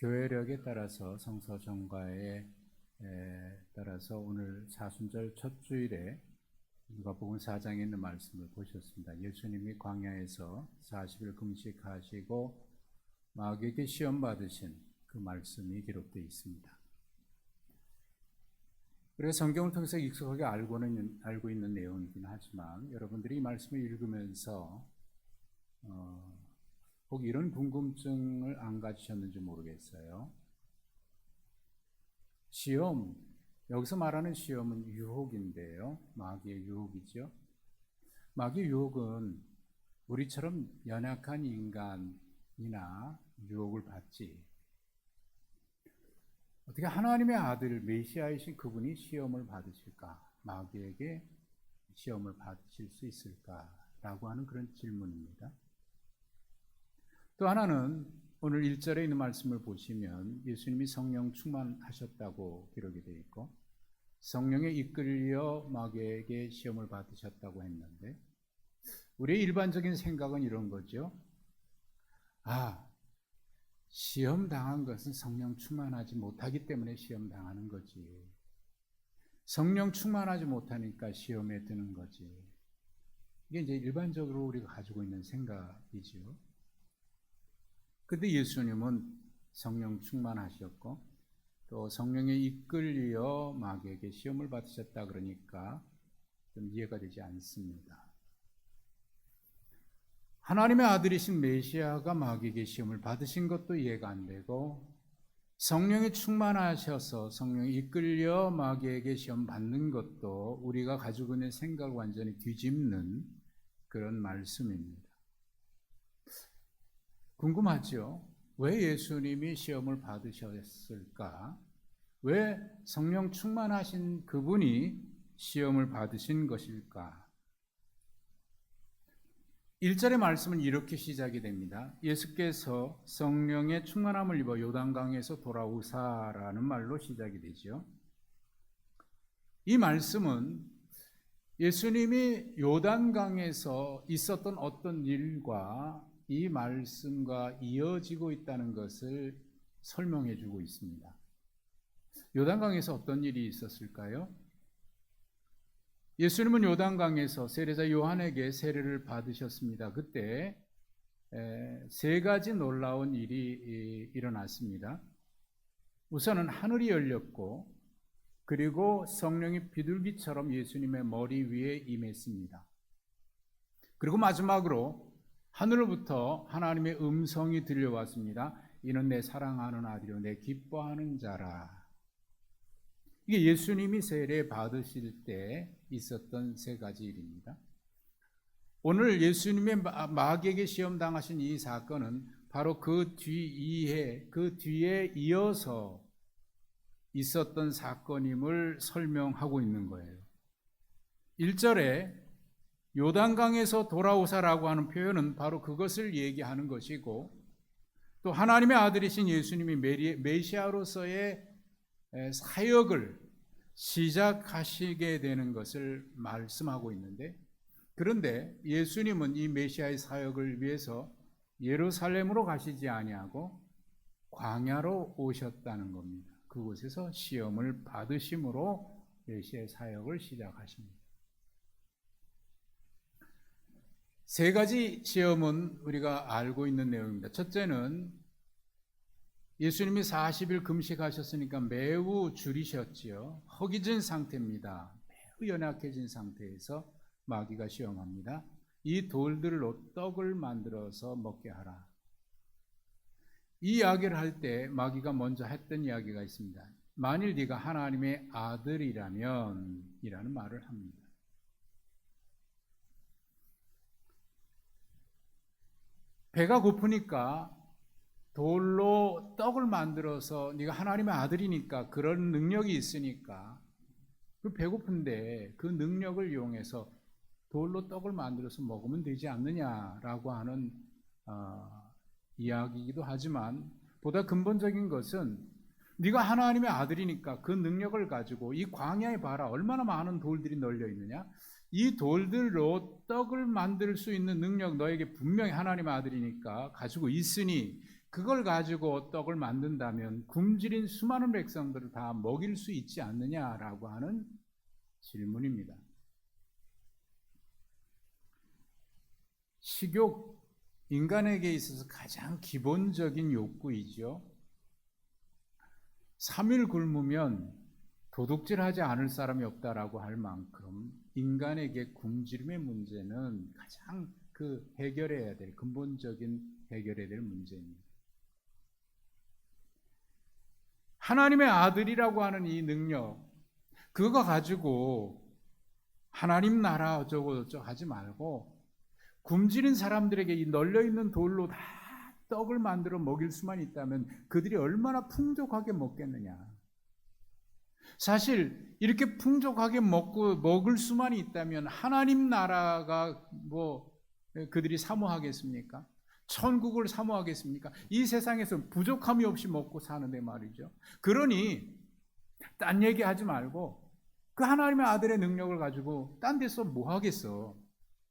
교회력에 따라서 성서 정과에 따라서 오늘 사순절 첫 주일에 누가복음 4장에 있는 말씀을 보셨습니다. 예수님이 광야에서 40일 금식하시고 마귀에게 시험 받으신 그 말씀이 기록되어 있습니다. 우리가 성경을 통해서 익숙하게 알고 있는 내용이긴 하지만 여러분들이 이 말씀을 읽으면서 혹 이런 궁금증을 안 가지셨는지 모르겠어요. 시험, 여기서 말하는 시험은 유혹인데요. 마귀의 유혹이죠. 마귀의 유혹은 우리처럼 연약한 인간이나 유혹을 받지. 어떻게 하나님의 아들 메시아이신 그분이 시험을 받으실까? 마귀에게 시험을 받으실 수 있을까라고 하는 그런 질문입니다. 또 하나는 오늘 1절에 있는 말씀을 보시면 예수님이 성령 충만하셨다고 기록이 되어 있고 성령에 이끌려 마귀에게 시험을 받으셨다고 했는데 우리의 일반적인 생각은 이런 거죠. 시험 당한 것은 성령 충만하지 못하기 때문에 시험 당하는 거지. 성령 충만하지 못하니까 시험에 드는 거지. 이게 이제 일반적으로 우리가 가지고 있는 생각이죠. 근데 예수님은 성령 충만하셨고 또 성령에 이끌려 마귀에게 시험을 받으셨다 그러니까 좀 이해가 되지 않습니다. 하나님의 아들이신 메시아가 마귀에게 시험을 받으신 것도 이해가 안 되고 성령이 충만하셔서 성령에 이끌려 마귀에게 시험 받는 것도 우리가 가지고 있는 생각을 완전히 뒤집는 그런 말씀입니다. 궁금하죠? 왜 예수님이 시험을 받으셨을까? 왜 성령 충만하신 그분이 시험을 받으신 것일까? 1절의 말씀은 이렇게 시작이 됩니다. 예수께서 성령의 충만함을 입어 요단강에서 돌아오사라는 말로 시작이 되죠. 이 말씀은 예수님이 요단강에서 있었던 어떤 일과 이 말씀과 이어지고 있다는 것을 설명해 주고 있습니다. 요단강에서 어떤 일이 있었을까요? 예수님은 요단강에서 세례자 요한에게 세례를 받으셨습니다. 그때 세 가지 놀라운 일이 일어났습니다. 우선은 하늘이 열렸고 그리고 성령이 비둘기처럼 예수님의 머리 위에 임했습니다. 그리고 마지막으로 하늘로부터 하나님의 음성이 들려왔습니다. 이는 내 사랑하는 아들이요 내 기뻐하는 자라. 이게 예수님이 세례 받으실 때 있었던 세 가지 일입니다. 오늘 예수님의 마귀에게 시험 당하신 이 사건은 바로 그 뒤에 이어서 있었던 사건임을 설명하고 있는 거예요. 1절에 요단강에서 돌아오사라고 하는 표현은 바로 그것을 얘기하는 것이고 또 하나님의 아들이신 예수님이 메시아로서의 사역을 시작하시게 되는 것을 말씀하고 있는데 그런데 예수님은 이 메시아의 사역을 위해서 예루살렘으로 가시지 아니하고 광야로 오셨다는 겁니다. 그곳에서 시험을 받으심으로 메시아의 사역을 시작하십니다. 세 가지 시험은 우리가 알고 있는 내용입니다. 첫째는 예수님이 40일 금식하셨으니까 매우 줄이셨지요. 허기진 상태입니다. 매우 연약해진 상태에서 마귀가 시험합니다. 이 돌들로 떡을 만들어서 먹게 하라. 이 이야기를 할 때 마귀가 먼저 했던 이야기가 있습니다. 만일 네가 하나님의 아들이라면 이라는 말을 합니다. 배가 고프니까 돌로 떡을 만들어서 네가 하나님의 아들이니까 그런 능력이 있으니까 그 배고픈데 그 능력을 이용해서 돌로 떡을 만들어서 먹으면 되지 않느냐라고 하는 이야기이기도 하지만 보다 근본적인 것은 네가 하나님의 아들이니까 그 능력을 가지고 이 광야에 봐라 얼마나 많은 돌들이 널려 있느냐 이 돌들로 떡을 만들 수 있는 능력 너에게 분명히 하나님의 아들이니까 가지고 있으니 그걸 가지고 떡을 만든다면 굶주린 수많은 백성들을 다 먹일 수 있지 않느냐라고 하는 질문입니다. 식욕, 인간에게 있어서 가장 기본적인 욕구이죠. 3일 굶으면 도둑질하지 않을 사람이 없다라고 할 만큼 인간에게 굶주림의 문제는 가장 해결해야 될 근본적인 해결해야 될 문제입니다. 하나님의 아들이라고 하는 이 능력, 그거 가지고 하나님 나라 어쩌고 하지 말고 굶주린 사람들에게 이 널려있는 돌로 다 떡을 만들어 먹일 수만 있다면 그들이 얼마나 풍족하게 먹겠느냐. 사실 이렇게 풍족하게 먹을 수만 있다면 하나님 나라가 그들이 사모하겠습니까? 천국을 사모하겠습니까? 이 세상에서 부족함이 없이 먹고 사는데 말이죠. 그러니 딴 얘기하지 말고 그 하나님의 아들의 능력을 가지고 딴 데서 뭐 하겠어?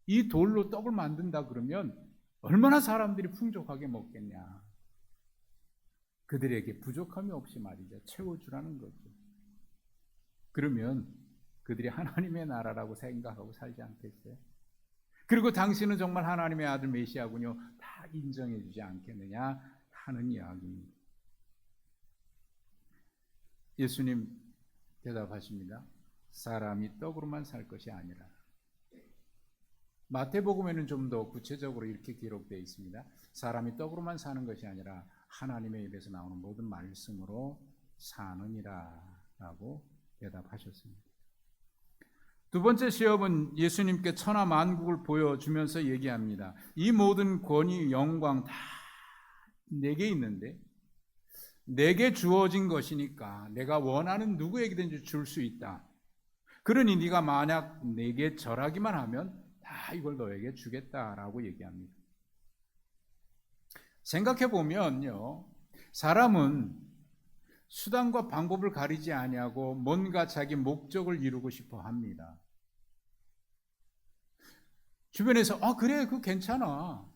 이 돌로 떡을 만든다 그러면 얼마나 사람들이 풍족하게 먹겠냐. 그들에게 부족함이 없이 말이죠. 채워주라는 거죠. 그러면 그들이 하나님의 나라라고 생각하고 살지 않겠어요? 그리고 당신은 정말 하나님의 아들 메시아군요. 다 인정해 주지 않겠느냐 하는 이야기입니다. 예수님 대답하십니다. 사람이 떡으로만 살 것이 아니라. 마태복음에는 좀 더 구체적으로 이렇게 기록되어 있습니다. 사람이 떡으로만 사는 것이 아니라 하나님의 입에서 나오는 모든 말씀으로 사느니라 라고 대답하셨습니다. 두 번째 시험은 예수님께 천하 만국을 보여주면서 얘기합니다. 이 모든 권위, 영광 다 내게 있는데 내게 주어진 것이니까 내가 원하는 누구에게든지 줄 수 있다. 그러니 네가 만약 내게 절하기만 하면 다 이걸 너에게 주겠다라고 얘기합니다. 생각해 보면요, 사람은 수단과 방법을 가리지 아니하고 뭔가 자기 목적을 이루고 싶어 합니다. 주변에서 그래, 그거 괜찮아.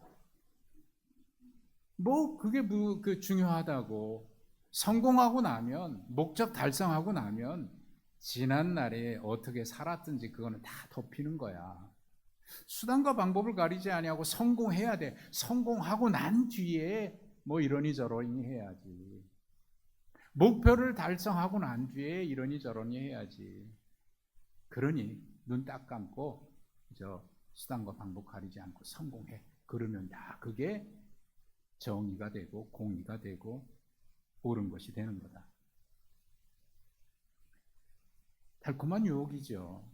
그게 중요하다고. 성공하고 나면, 목적 달성하고 나면 지난 날에 어떻게 살았든지 그거는 다 덮이는 거야. 수단과 방법을 가리지 아니하고 성공해야 돼. 성공하고 난 뒤에 이러니 저러니 해야지. 목표를 달성하고 난 뒤에 이러니 저러니 해야지. 그러니 눈 딱 감고 수단과 방법 가리지 않고 성공해. 그러면 다 그게 정의가 되고 공의가 되고 옳은 것이 되는 거다. 달콤한 유혹이죠.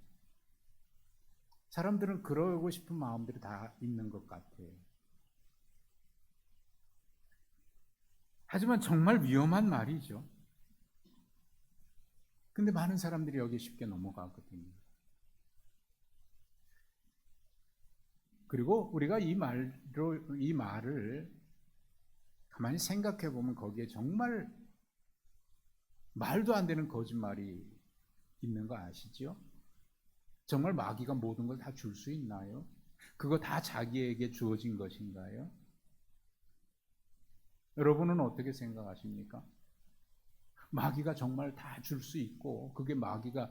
사람들은 그러고 싶은 마음들이 다 있는 것 같아요. 하지만 정말 위험한 말이죠. 근데 많은 사람들이 여기 쉽게 넘어가거든요. 그리고 우리가 이 말을 가만히 생각해 보면 거기에 정말 말도 안 되는 거짓말이 있는 거 아시죠? 정말 마귀가 모든 걸 다 줄 수 있나요? 그거 다 자기에게 주어진 것인가요? 여러분은 어떻게 생각하십니까? 마귀가 정말 다 줄 수 있고 그게 마귀가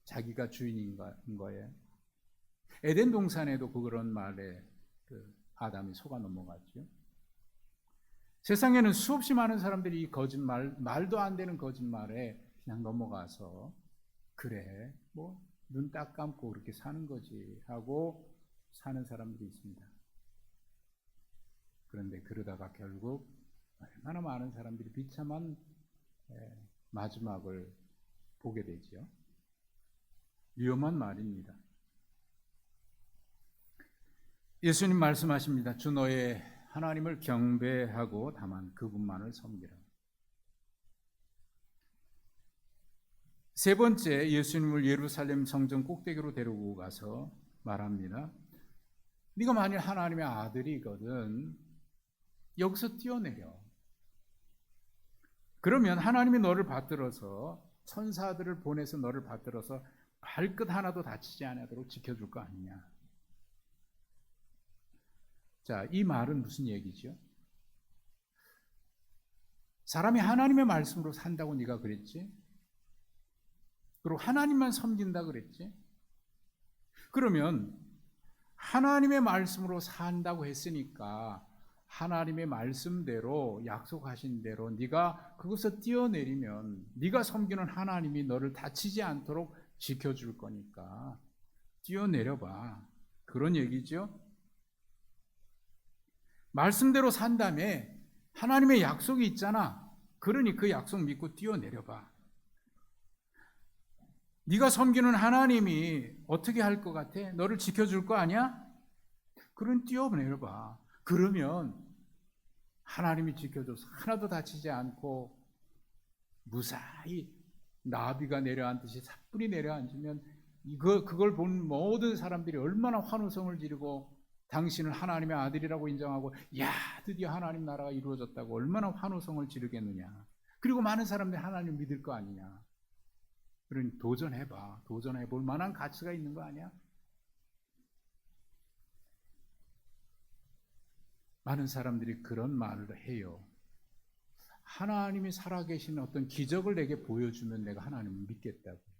자기가 주인인 거예요. 에덴 동산에도 그런 말에 아담이 속아 넘어갔죠. 세상에는 수없이 많은 사람들이 이 거짓말, 말도 안 되는 거짓말에 그냥 넘어가서 그래, 눈 딱 감고 그렇게 사는 거지 하고 사는 사람들이 있습니다. 그런데 그러다가 결국 얼마나 많은 사람들이 비참한 마지막을 보게 되죠. 위험한 말입니다. 예수님 말씀하십니다. 주 너의 하나님을 경배하고 다만 그분만을 섬기라. 세 번째, 예수님을 예루살렘 성전 꼭대기로 데리고 가서 말합니다. 네가 만일 하나님의 아들이거든 여기서 뛰어내려. 그러면 하나님이 너를 받들어서 천사들을 보내서 너를 받들어서 발끝 하나도 다치지 않도록 지켜줄 거 아니냐. 자, 이 말은 무슨 얘기죠? 사람이 하나님의 말씀으로 산다고 네가 그랬지? 그리고 하나님만 섬긴다 그랬지? 그러면 하나님의 말씀으로 산다고 했으니까 하나님의 말씀대로 약속하신 대로 네가 그것을 뛰어내리면 네가 섬기는 하나님이 너를 다치지 않도록 지켜줄 거니까 뛰어내려봐. 그런 얘기죠. 말씀대로 산 다음에 하나님의 약속이 있잖아. 그러니 그 약속 믿고 뛰어내려봐. 네가 섬기는 하나님이 어떻게 할 것 같아? 너를 지켜줄 거 아니야? 그럼 뛰어내려봐. 그러면 하나님이 지켜줘서 하나도 다치지 않고 무사히 나비가 내려앉듯이 사뿐히 내려앉으면 그걸 본 모든 사람들이 얼마나 환호성을 지르고 당신을 하나님의 아들이라고 인정하고 야 드디어 하나님 나라가 이루어졌다고 얼마나 환호성을 지르겠느냐. 그리고 많은 사람들이 하나님을 믿을 거 아니냐. 그러니 도전해봐. 도전해볼 만한 가치가 있는 거 아니야? 많은 사람들이 그런 말을 해요. 하나님이 살아계신 어떤 기적을 내게 보여주면 내가 하나님을 믿겠다고.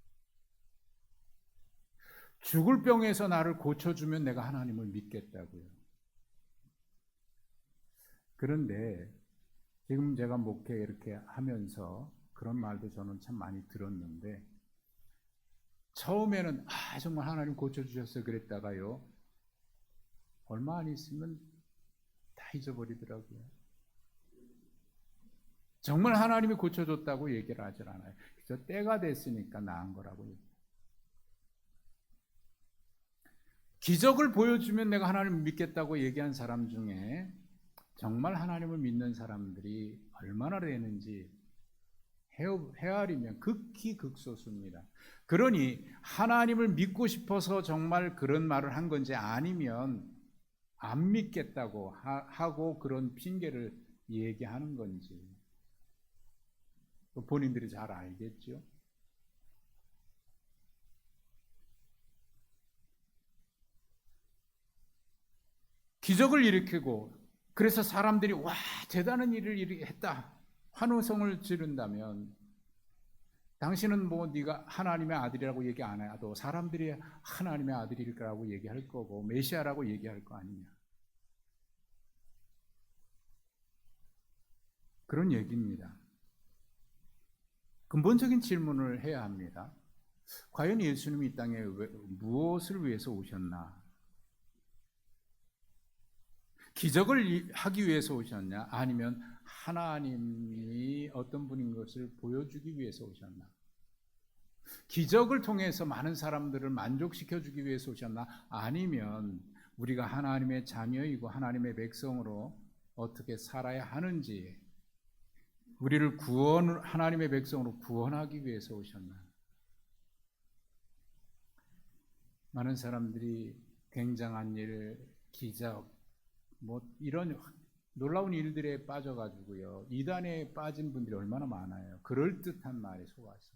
죽을 병에서 나를 고쳐주면 내가 하나님을 믿겠다고요. 그런데 지금 제가 목회 이렇게 하면서 그런 말도 저는 참 많이 들었는데 처음에는 정말 하나님 고쳐주셨어요 그랬다가요 얼마 안 있으면 다 잊어버리더라고요. 정말 하나님이 고쳐줬다고 얘기를 하질 않아요. 그래서 때가 됐으니까 나은 거라고 얘기해요. 기적을 보여주면 내가 하나님을 믿겠다고 얘기한 사람 중에 정말 하나님을 믿는 사람들이 얼마나 되는지 헤아리면 극히 극소수입니다. 그러니 하나님을 믿고 싶어서 정말 그런 말을 한 건지 아니면 안 믿겠다고 하고 그런 핑계를 얘기하는 건지 본인들이 잘 알겠죠. 기적을 일으키고 그래서 사람들이 와 대단한 일을 했다 환호성을 지른다면 당신은 뭐 네가 하나님의 아들이라고 얘기 안 해도 사람들이 하나님의 아들일 거라고 얘기할 거고 메시아라고 얘기할 거 아니냐. 그런 얘기입니다. 근본적인 질문을 해야 합니다. 과연 예수님이 이 땅에 무엇을 위해서 오셨나? 기적을 하기 위해서 오셨냐? 아니면 하나님이 어떤 분인 것을 보여주기 위해서 오셨나? 기적을 통해서 많은 사람들을 만족시켜주기 위해서 오셨나? 아니면 우리가 하나님의 자녀이고 하나님의 백성으로 어떻게 살아야 하는지 우리를 하나님의 백성으로 구원하기 위해서 오셨나? 많은 사람들이 굉장한 일, 기적, 이런 놀라운 일들에 빠져가지고요. 이단에 빠진 분들이 얼마나 많아요. 그럴듯한 말에 속아서.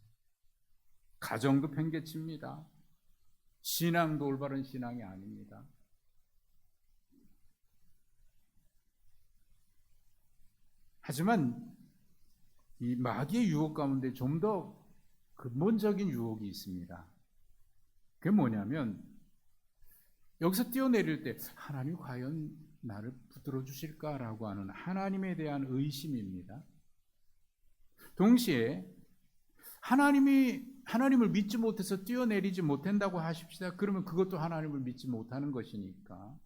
가정도 팽개칩니다. 신앙도 올바른 신앙이 아닙니다. 하지만 이 마귀의 유혹 가운데 좀 더 근본적인 유혹이 있습니다. 그게 뭐냐면 여기서 뛰어내릴 때 하나님 과연 나를 붙들어 주실까라고 하는 하나님에 대한 의심입니다. 동시에 하나님을 믿지 못해서 뛰어내리지 못한다고 하십시다. 그러면 그것도 하나님을 믿지 못하는 것이니까.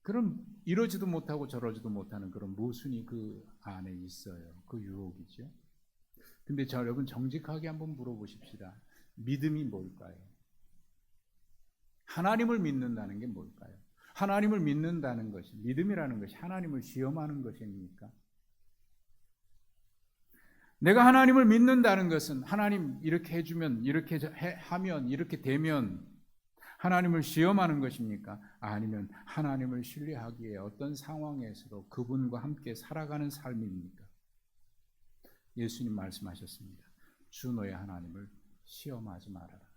그럼 이러지도 못하고 저러지도 못하는 그런 모순이 그 안에 있어요. 그 유혹이죠. 근데 여러분 정직하게 한번 물어보십시다. 믿음이 뭘까요? 하나님을 믿는다는 게 뭘까요? 하나님을 믿는다는 것이, 믿음이라는 것이 하나님을 시험하는 것입니까? 내가 하나님을 믿는다는 것은 하나님 이렇게 해주면, 이렇게 하면, 이렇게 되면 하나님을 시험하는 것입니까? 아니면 하나님을 신뢰하기에 어떤 상황에서도 그분과 함께 살아가는 삶입니까? 예수님 말씀하셨습니다. 주 너의 하나님을 시험하지 말아라.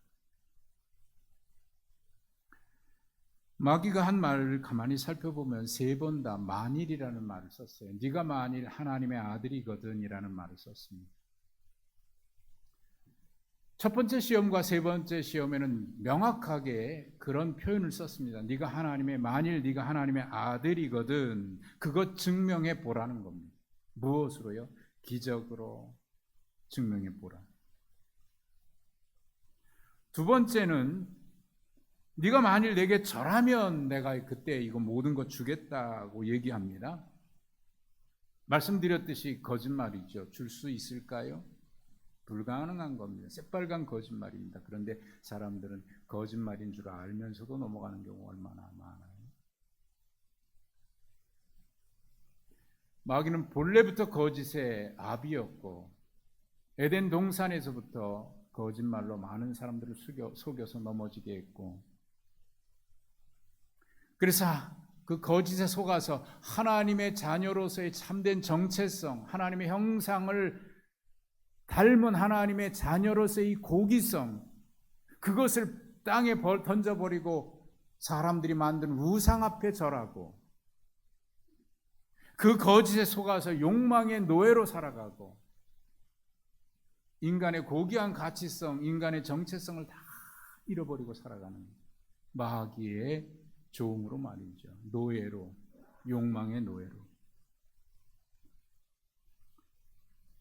마귀가 한 말을 가만히 살펴보면 세 번 다 만일이라는 말을 썼어요. 네가 만일 하나님의 아들이거든이라는 말을 썼습니다. 첫 번째 시험과 세 번째 시험에는 명확하게 그런 표현을 썼습니다. 네가 하나님의 만일 네가 하나님의 아들이거든 그것 증명해 보라는 겁니다. 무엇으로요? 기적으로 증명해 보라. 두 번째는 네가 만일 내게 절하면 내가 그때 이거 모든 거 주겠다고 얘기합니다. 말씀드렸듯이 거짓말이죠. 줄 수 있을까요? 불가능한 겁니다. 새빨간 거짓말입니다. 그런데 사람들은 거짓말인 줄 알면서도 넘어가는 경우가 얼마나 많아요. 마귀는 본래부터 거짓의 아비였고 에덴 동산에서부터 거짓말로 많은 사람들을 속여서 넘어지게 했고, 그래서 그 거짓에 속아서 하나님의 자녀로서의 참된 정체성, 하나님의 형상을 닮은 하나님의 자녀로서의 고기성, 그것을 땅에 던져버리고 사람들이 만든 우상 앞에 절하고 그 거짓에 속아서 욕망의 노예로 살아가고 인간의 고귀한 가치성, 인간의 정체성을 다 잃어버리고 살아가는 마귀의 종으로 말이죠. 노예로, 욕망의 노예로.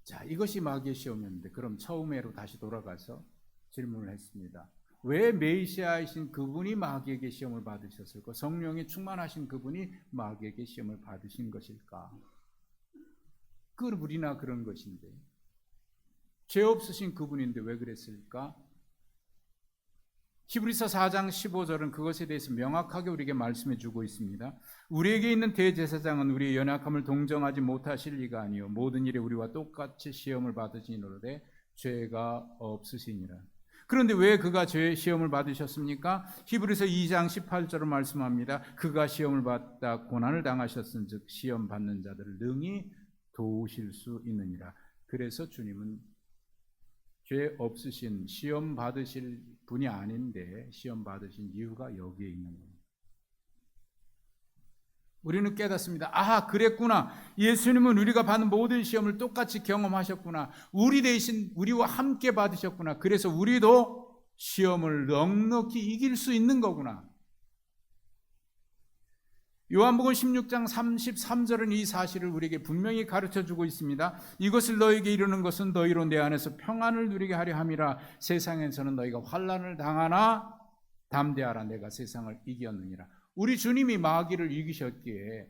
자, 이것이 마귀의 시험이었는데 그럼 처음에로 다시 돌아가서 질문을 했습니다. 왜 메시아이신 그분이 마귀에게 시험을 받으셨을까? 성령이 충만하신 그분이 마귀에게 시험을 받으신 것일까? 우리나 그런 것인데 죄 없으신 그분인데 왜 그랬을까? 히브리서 4장 15절은 그것에 대해서 명확하게 우리에게 말씀해 주고 있습니다. 우리에게 있는 대제사장은 우리의 연약함을 동정하지 못하실 리가 아니요 모든 일에 우리와 똑같이 시험을 받으시노라되 죄가 없으시니라. 그런데 왜 그가 죄의 시험을 받으셨습니까? 히브리서 2장 18절을 말씀합니다. 그가 시험을 받다 고난을 당하셨은즉 시험 받는 자들을 능히 도우실 수 있느니라. 그래서 주님은 죄 없으신 시험 받으실 분이 아닌데 시험 받으신 이유가 여기에 있는 겁니다. 우리는 깨닫습니다. 아, 그랬구나. 예수님은 우리가 받는 모든 시험을 똑같이 경험하셨구나. 우리 대신 우리와 함께 받으셨구나. 그래서 우리도 시험을 넉넉히 이길 수 있는 거구나. 요한복음 16장 33절은 이 사실을 우리에게 분명히 가르쳐주고 있습니다. 이것을 너에게 이루는 것은 너희로 내 안에서 평안을 누리게 하려 함이라. 세상에서는 너희가 환난을 당하나 담대하라. 내가 세상을 이겼느니라. 우리 주님이 마귀를 이기셨기에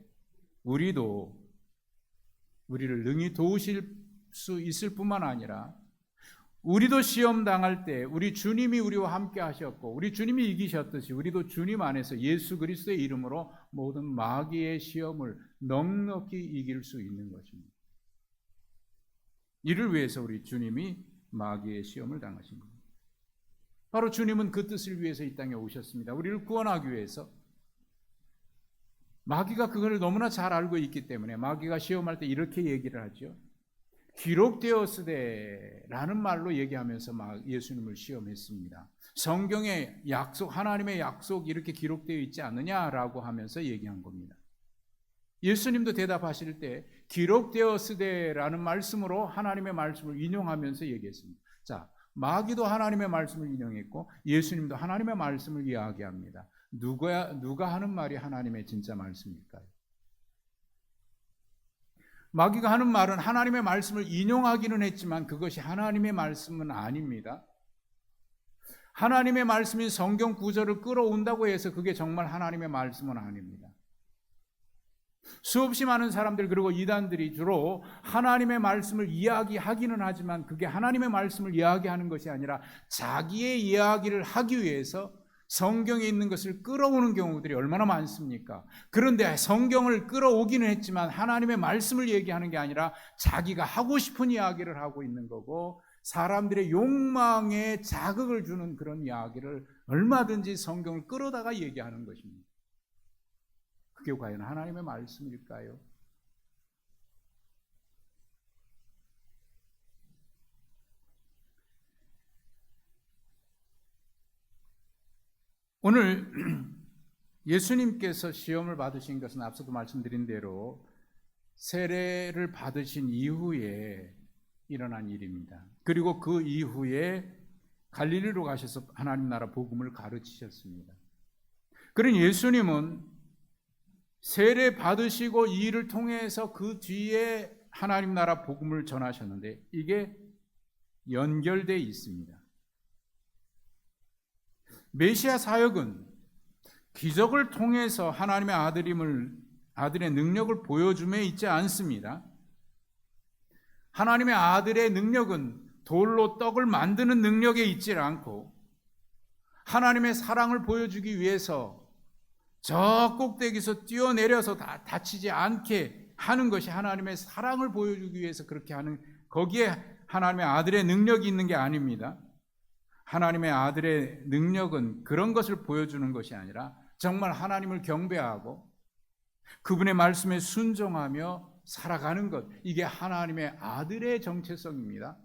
우리도 우리를 능히 도우실 수 있을 뿐만 아니라 우리도 시험 당할 때 우리 주님이 우리와 함께 하셨고 우리 주님이 이기셨듯이 우리도 주님 안에서 예수 그리스도의 이름으로 모든 마귀의 시험을 넉넉히 이길 수 있는 것입니다. 이를 위해서 우리 주님이 마귀의 시험을 당하신 겁니다. 바로 주님은 그 뜻을 위해서 이 땅에 오셨습니다. 우리를 구원하기 위해서. 마귀가 그걸 너무나 잘 알고 있기 때문에 마귀가 시험할 때 이렇게 얘기를 하죠. 기록되었으되라는 말로 얘기하면서 예수님을 시험했습니다. 성경에 약속, 하나님의 약속이 이렇게 기록되어 있지 않느냐라고 하면서 얘기한 겁니다. 예수님도 대답하실 때 기록되었으되라는 말씀으로 하나님의 말씀을 인용하면서 얘기했습니다. 자, 마귀도 하나님의 말씀을 인용했고 예수님도 하나님의 말씀을 이야기합니다. 누가 하는 말이 하나님의 진짜 말씀일까요? 마귀가 하는 말은 하나님의 말씀을 인용하기는 했지만 그것이 하나님의 말씀은 아닙니다. 하나님의 말씀인 성경 구절을 끌어온다고 해서 그게 정말 하나님의 말씀은 아닙니다. 수없이 많은 사람들 그리고 이단들이 주로 하나님의 말씀을 이야기하기는 하지만 그게 하나님의 말씀을 이야기하는 것이 아니라 자기의 이야기를 하기 위해서 성경에 있는 것을 끌어오는 경우들이 얼마나 많습니까? 그런데 성경을 끌어오기는 했지만 하나님의 말씀을 얘기하는 게 아니라 자기가 하고 싶은 이야기를 하고 있는 거고 사람들의 욕망에 자극을 주는 그런 이야기를 얼마든지 성경을 끌어다가 얘기하는 것입니다. 그게 과연 하나님의 말씀일까요? 오늘 예수님께서 시험을 받으신 것은 앞서도 말씀드린 대로 세례를 받으신 이후에 일어난 일입니다. 그리고 그 이후에 갈릴리로 가셔서 하나님 나라 복음을 가르치셨습니다. 그러니 예수님은 세례 받으시고 이 일을 통해서 그 뒤에 하나님 나라 복음을 전하셨는데 이게 연결되어 있습니다. 메시아 사역은 기적을 통해서 하나님의 아들의 능력을 보여줌에 있지 않습니다. 하나님의 아들의 능력은 돌로 떡을 만드는 능력에 있지 않고 하나님의 사랑을 보여주기 위해서 저 꼭대기에서 뛰어내려서 다치지 않게 하는 것이 하나님의 사랑을 보여주기 위해서 그렇게 하는, 거기에 하나님의 아들의 능력이 있는 게 아닙니다. 하나님의 아들의 능력은 그런 것을 보여주는 것이 아니라 정말 하나님을 경배하고 그분의 말씀에 순종하며 살아가는 것, 이게 하나님의 아들의 정체성입니다.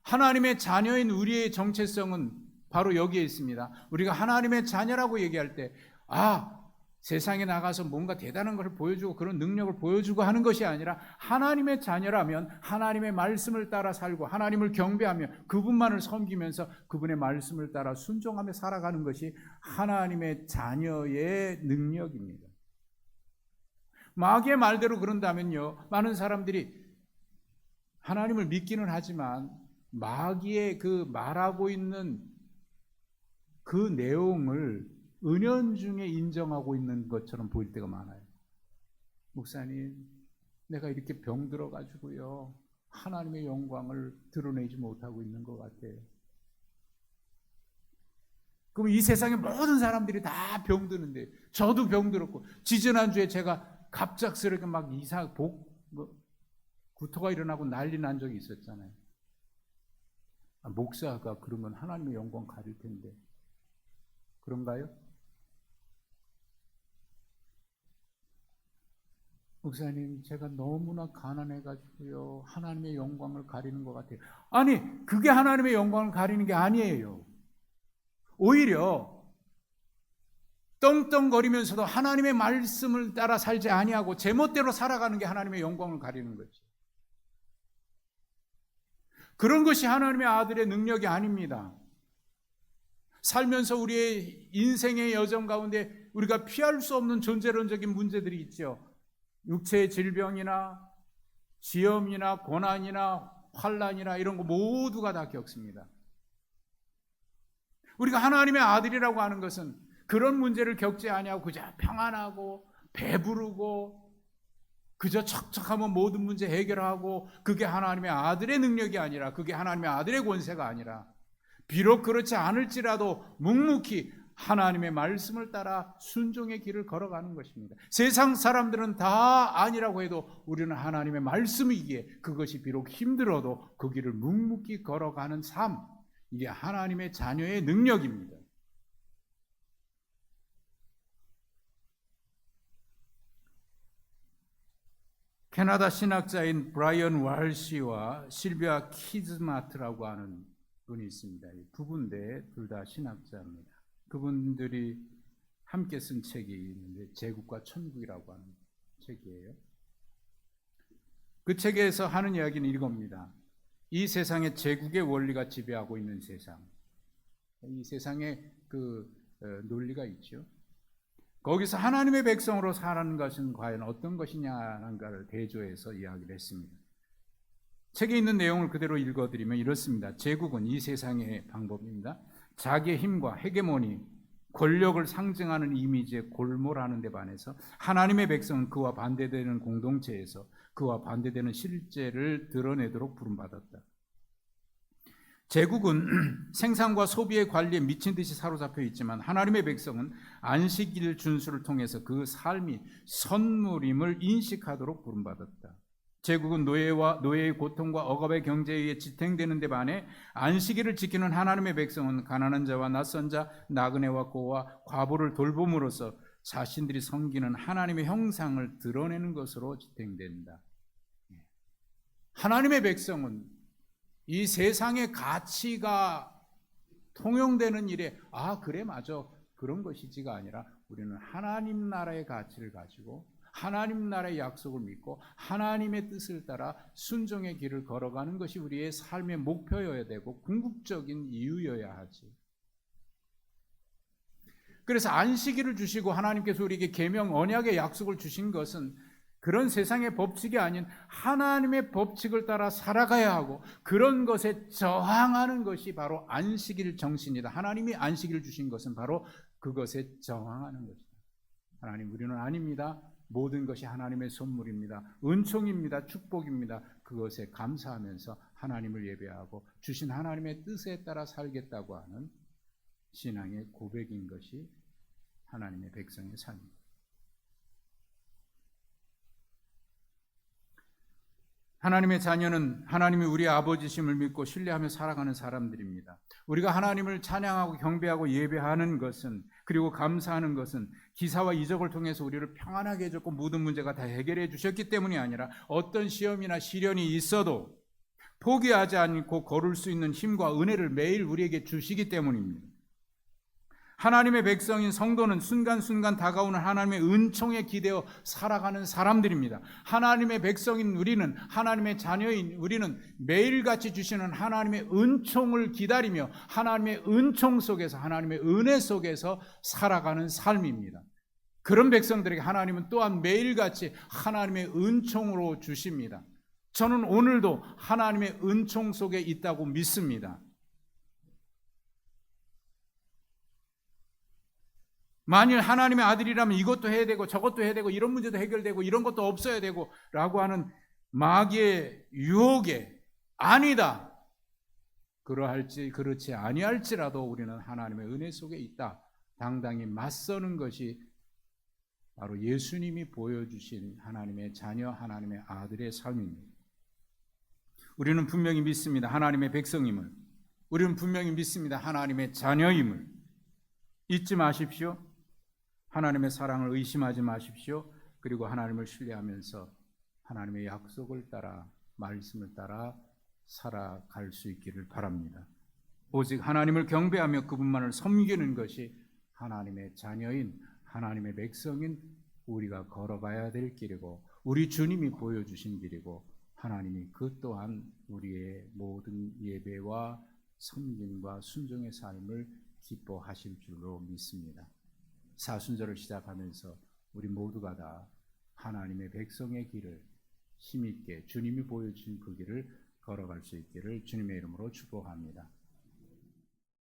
하나님의 자녀인 우리의 정체성은 바로 여기에 있습니다. 우리가 하나님의 자녀라고 얘기할 때 세상에 나가서 뭔가 대단한 것을 보여주고 그런 능력을 보여주고 하는 것이 아니라 하나님의 자녀라면 하나님의 말씀을 따라 살고 하나님을 경배하며 그분만을 섬기면서 그분의 말씀을 따라 순종하며 살아가는 것이 하나님의 자녀의 능력입니다. 마귀의 말대로 그런다면요, 많은 사람들이 하나님을 믿기는 하지만 마귀의 그 말하고 있는 그 내용을 은연중에 인정하고 있는 것처럼 보일 때가 많아요. 목사님, 내가 이렇게 병들어가지고요 하나님의 영광을 드러내지 못하고 있는 것 같아요. 그럼 이 세상의 모든 사람들이 다 병드는데 저도 병들었고, 지지난주에 제가 갑작스럽게 막 구토가 일어나고 난리 난 적이 있었잖아요. 목사가 그러면 하나님의 영광 가릴 텐데 그런가요? 목사님, 제가 너무나 가난해가지고요 하나님의 영광을 가리는 것 같아요. 아니, 그게 하나님의 영광을 가리는 게 아니에요. 오히려 떵떵거리면서도 하나님의 말씀을 따라 살지 아니하고 제멋대로 살아가는 게 하나님의 영광을 가리는 거지. 그런 것이 하나님의 아들의 능력이 아닙니다. 살면서 우리의 인생의 여정 가운데 우리가 피할 수 없는 존재론적인 문제들이 있죠. 육체의 질병이나 시험이나 고난이나 환난이나 이런 거 모두가 다 겪습니다. 우리가 하나님의 아들이라고 하는 것은 그런 문제를 겪지 아니하고 그저 평안하고 배부르고 그저 척척하면 모든 문제 해결하고, 그게 하나님의 아들의 능력이 아니라, 그게 하나님의 아들의 권세가 아니라, 비록 그렇지 않을지라도 묵묵히 하나님의 말씀을 따라 순종의 길을 걸어가는 것입니다. 세상 사람들은 다 아니라고 해도 우리는 하나님의 말씀이기에 그것이 비록 힘들어도 그 길을 묵묵히 걸어가는 삶, 이게 하나님의 자녀의 능력입니다. 캐나다 신학자인 브라이언 월시와 실비아 키즈마트라고 하는 분이 있습니다. 두 분인데 둘 다 신학자입니다. 그분들이 함께 쓴 책이 있는데 제국과 천국이라고 하는 책이에요. 그 책에서 하는 이야기는 이겁니다. 이 세상에 제국의 원리가 지배하고 있는 세상, 이 세상에 그 논리가 있죠. 거기서 하나님의 백성으로 사는 것은 과연 어떤 것이냐는가를 대조해서 이야기를 했습니다. 책에 있는 내용을 그대로 읽어드리면 이렇습니다. 제국은 이 세상의 방법입니다. 자기의 힘과 헤게모니, 권력을 상징하는 이미지에 골몰하는 데 반해서 하나님의 백성은 그와 반대되는 공동체에서 그와 반대되는 실제를 드러내도록 부름받았다. 제국은 생산과 소비의 관리에 미친 듯이 사로잡혀 있지만 하나님의 백성은 안식일 준수를 통해서 그 삶이 선물임을 인식하도록 부름받았다. 제국은 노예의 고통과 억압의 경제에 의해 지탱되는 데 반해 안식일을 지키는 하나님의 백성은 가난한 자와 낯선 자, 나그네와 고와 과부를 돌봄으로써 자신들이 섬기는 하나님의 형상을 드러내는 것으로 지탱된다. 하나님의 백성은 이 세상의 가치가 통용되는 일에 그래 맞아, 그런 것이지가 아니라 우리는 하나님 나라의 가치를 가지고 하나님 나라의 약속을 믿고 하나님의 뜻을 따라 순종의 길을 걸어가는 것이 우리의 삶의 목표여야 되고 궁극적인 이유여야 하지. 그래서 안식일을 주시고 하나님께서 우리에게 계명 언약의 약속을 주신 것은 그런 세상의 법칙이 아닌 하나님의 법칙을 따라 살아가야 하고 그런 것에 저항하는 것이 바로 안식일 정신이다. 하나님이 안식일을 주신 것은 바로 그것에 저항하는 것이다. 하나님, 우리는 아닙니다. 모든 것이 하나님의 선물입니다. 은총입니다. 축복입니다. 그것에 감사하면서 하나님을 예배하고 주신 하나님의 뜻에 따라 살겠다고 하는 신앙의 고백인 것이 하나님의 백성의 삶입니다. 하나님의 자녀는 하나님이 우리의 아버지심을 믿고 신뢰하며 살아가는 사람들입니다. 우리가 하나님을 찬양하고 경배하고 예배하는 것은, 그리고 감사하는 것은 기사와 이적을 통해서 우리를 평안하게 해줬고 모든 문제가 다 해결해 주셨기 때문이 아니라 어떤 시험이나 시련이 있어도 포기하지 않고 걸을 수 있는 힘과 은혜를 매일 우리에게 주시기 때문입니다. 하나님의 백성인 성도는 순간순간 다가오는 하나님의 은총에 기대어 살아가는 사람들입니다. 하나님의 백성인 우리는, 하나님의 자녀인 우리는 매일같이 주시는 하나님의 은총을 기다리며 하나님의 은총 속에서, 하나님의 은혜 속에서 살아가는 삶입니다. 그런 백성들에게 하나님은 또한 매일같이 하나님의 은총으로 주십니다. 저는 오늘도 하나님의 은총 속에 있다고 믿습니다. 만일 하나님의 아들이라면 이것도 해야 되고 저것도 해야 되고 이런 문제도 해결되고 이런 것도 없어야 되고 라고 하는 마귀의 유혹에 아니다, 그렇지 아니할지라도 우리는 하나님의 은혜 속에 있다, 당당히 맞서는 것이 바로 예수님이 보여주신 하나님의 자녀, 하나님의 아들의 삶입니다. 우리는 분명히 믿습니다. 하나님의 백성임을. 우리는 분명히 믿습니다. 하나님의 자녀임을. 잊지 마십시오. 하나님의 사랑을 의심하지 마십시오. 그리고 하나님을 신뢰하면서 하나님의 약속을 따라, 말씀을 따라 살아갈 수 있기를 바랍니다. 오직 하나님을 경배하며 그분만을 섬기는 것이 하나님의 자녀인, 하나님의 백성인 우리가 걸어가야 될 길이고, 우리 주님이 보여주신 길이고, 하나님이 그 또한 우리의 모든 예배와 섬김과 순종의 삶을 기뻐하실 줄로 믿습니다. 사순절을 시작하면서 우리 모두가 다 하나님의 백성의 길을 힘있게 주님이 보여주신 그 길을 걸어갈 수 있기를 주님의 이름으로 축복합니다.